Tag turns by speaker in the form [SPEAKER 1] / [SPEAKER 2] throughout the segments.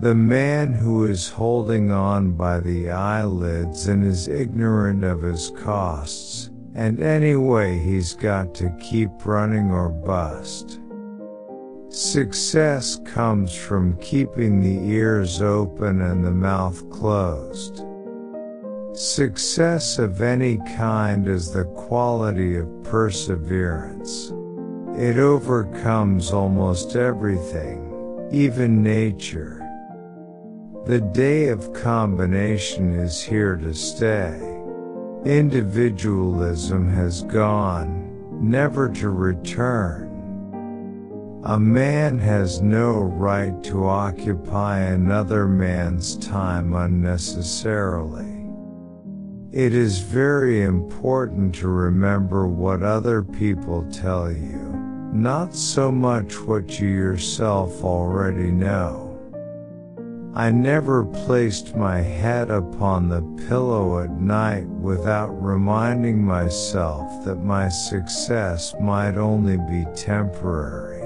[SPEAKER 1] The man who is holding on by the eyelids and is ignorant of his costs, and anyway he's got to keep running or bust. Success comes from keeping the ears open and the mouth closed. Success of any kind is the quality of perseverance. It overcomes almost everything, even nature. The day of combination is here to stay. Individualism has gone, never to return. A man has no right to occupy another man's time unnecessarily. It is very important to remember what other people tell you, not so much what you yourself already know. I never placed my head upon the pillow at night without reminding myself that my success might only be temporary.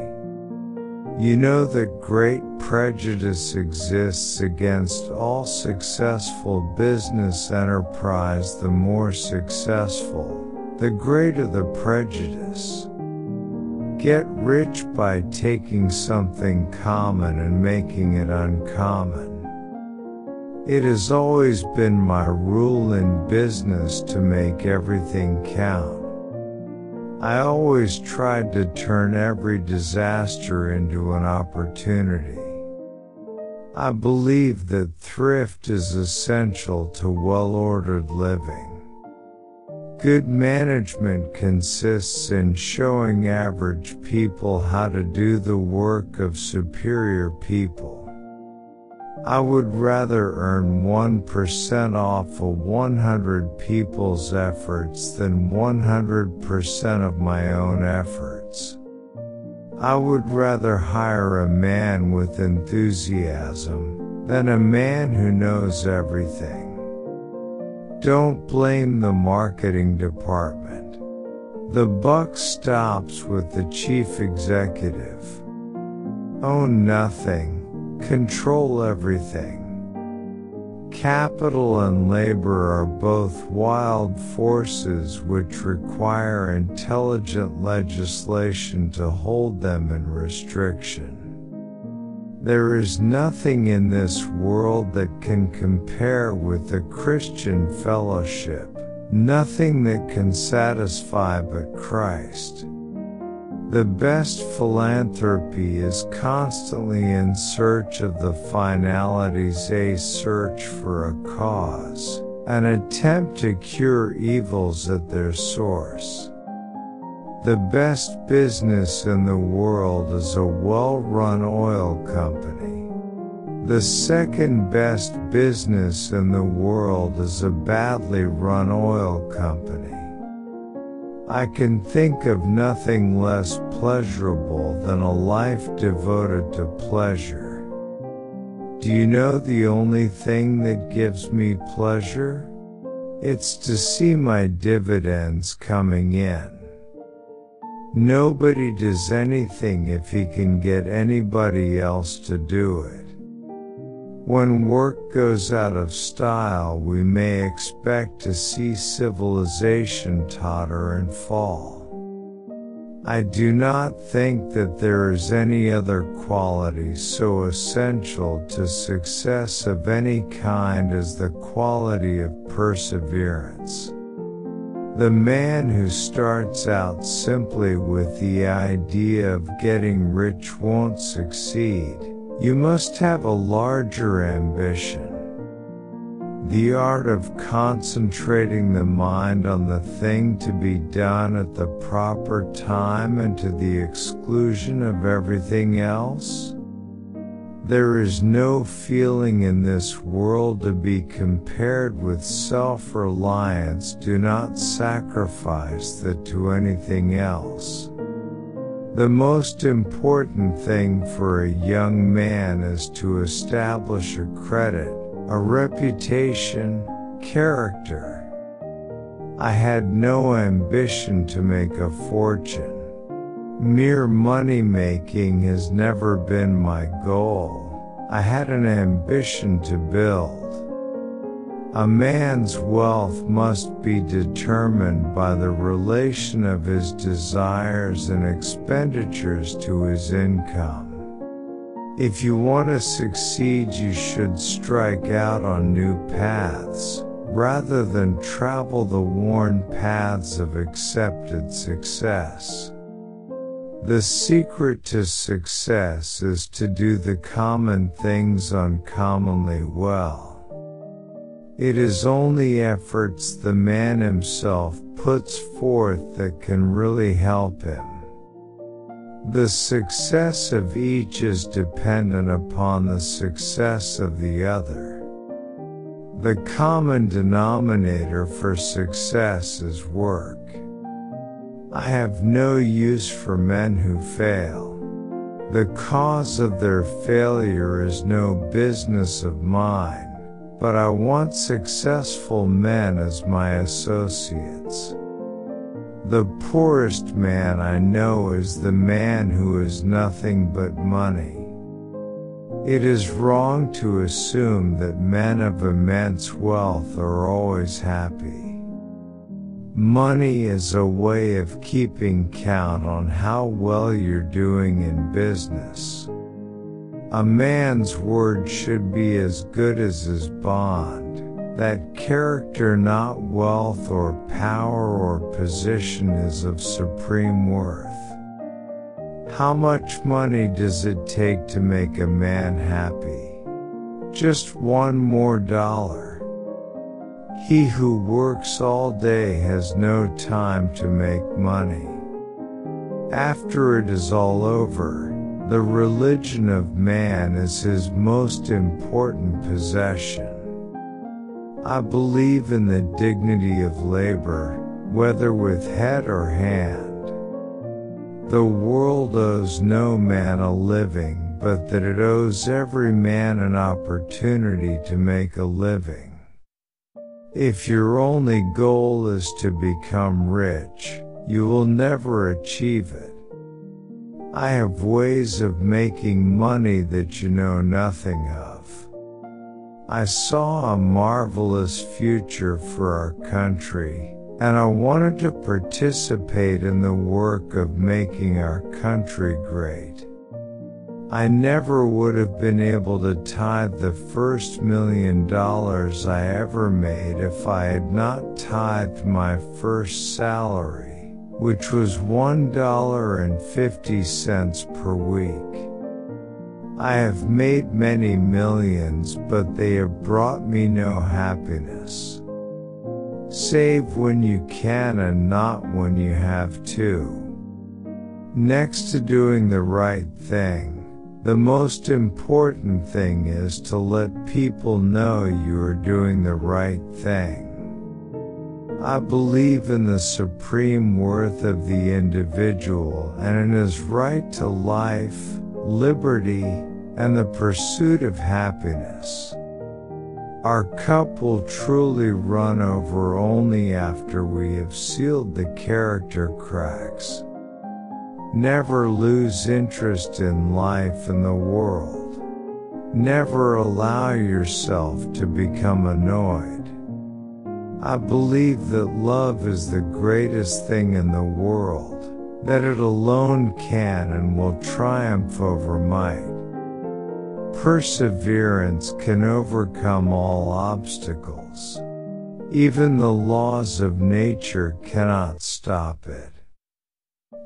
[SPEAKER 1] You know that great prejudice exists against all successful business enterprise. The more successful, the greater the prejudice. Get rich by taking something common and making it uncommon. It has always been my rule in business to make everything count. I always tried to turn every disaster into an opportunity. I believe that thrift is essential to well-ordered living. Good management consists in showing average people how to do the work of superior people. I would rather earn 1% off of 100 people's efforts than 100% of my own efforts. I would rather hire a man with enthusiasm than a man who knows everything. Don't blame the marketing department. The buck stops with the chief executive. Own nothing, control everything. Capital and labor are both wild forces which require intelligent legislation to hold them in restriction. There is nothing in this world that can compare with the Christian fellowship, nothing that can satisfy but Christ. The best philanthropy is constantly in search of the finalities, a search for a cause, an attempt to cure evils at their source. The best business in the world is a well-run oil company. The second best business in the world is a badly run oil company. I can think of nothing less pleasurable than a life devoted to pleasure. Do you know the only thing that gives me pleasure? It's to see my dividends coming in. Nobody does anything if he can get anybody else to do it. When work goes out of style, we may expect to see civilization totter and fall. I do not think that there is any other quality so essential to success of any kind as the quality of perseverance. The man who starts out simply with the idea of getting rich won't succeed. You must have a larger ambition. The art of concentrating the mind on the thing to be done at the proper time and to the exclusion of everything else? There is no feeling in this world to be compared with self-reliance. Do not sacrifice that to anything else. The most important thing for a young man is to establish a credit, a reputation, character. I had no ambition to make a fortune. Mere money-making has never been my goal. I had an ambition to build. A man's wealth must be determined by the relation of his desires and expenditures to his income. If you want to succeed, you should strike out on new paths, rather than travel the worn paths of accepted success. The secret to success is to do the common things uncommonly well. It is only efforts the man himself puts forth that can really help him. The success of each is dependent upon the success of the other. The common denominator for success is work. I have no use for men who fail. The cause of their failure is no business of mine. But I want successful men as my associates. The poorest man I know is the man who has nothing but money. It is wrong to assume that men of immense wealth are always happy. Money is a way of keeping count on how well you're doing in business. A man's word should be as good as his bond, that character, not wealth or power or position, is of supreme worth. How much money does it take to make a man happy? Just one more dollar. He who works all day has no time to make money. After it is all over, the religion of man is his most important possession. I believe in the dignity of labor, whether with head or hand. The world owes no man a living, but that it owes every man an opportunity to make a living. If your only goal is to become rich, you will never achieve it. I have ways of making money that you know nothing of. I saw a marvelous future for our country, and I wanted to participate in the work of making our country great. I never would have been able to tithe the first $1 million I ever made if I had not tithed my first salary, which was $1.50 per week. I have made many millions, but they have brought me no happiness. Save when you can and not when you have to. Next to doing the right thing, the most important thing is to let people know you are doing the right thing. I believe in the supreme worth of the individual and in his right to life, liberty, and the pursuit of happiness. Our cup will truly run over only after we have sealed the character cracks. Never lose interest in life and the world. Never allow yourself to become annoyed. I believe that love is the greatest thing in the world, that it alone can and will triumph over might. Perseverance can overcome all obstacles. Even the laws of nature cannot stop it.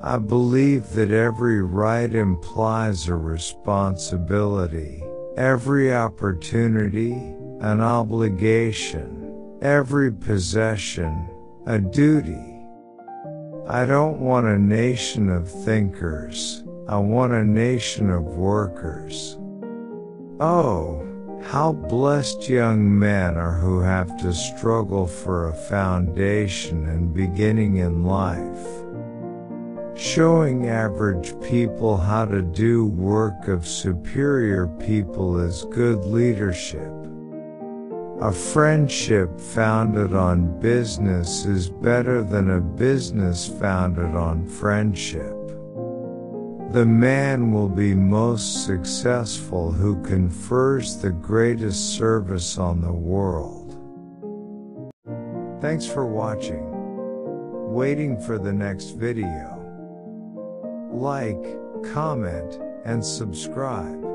[SPEAKER 1] I believe that every right implies a responsibility, every opportunity, an obligation. Every possession, a duty. I don't want a nation of thinkers, I want a nation of workers. Oh, how blessed young men are who have to struggle for a foundation and beginning in life. Showing average people how to do work of superior people is good leadership. A friendship founded on business is better than a business founded on friendship. The man will be most successful who confers the greatest service on the world. Thanks for watching. Waiting for the next video. Like, comment, and subscribe.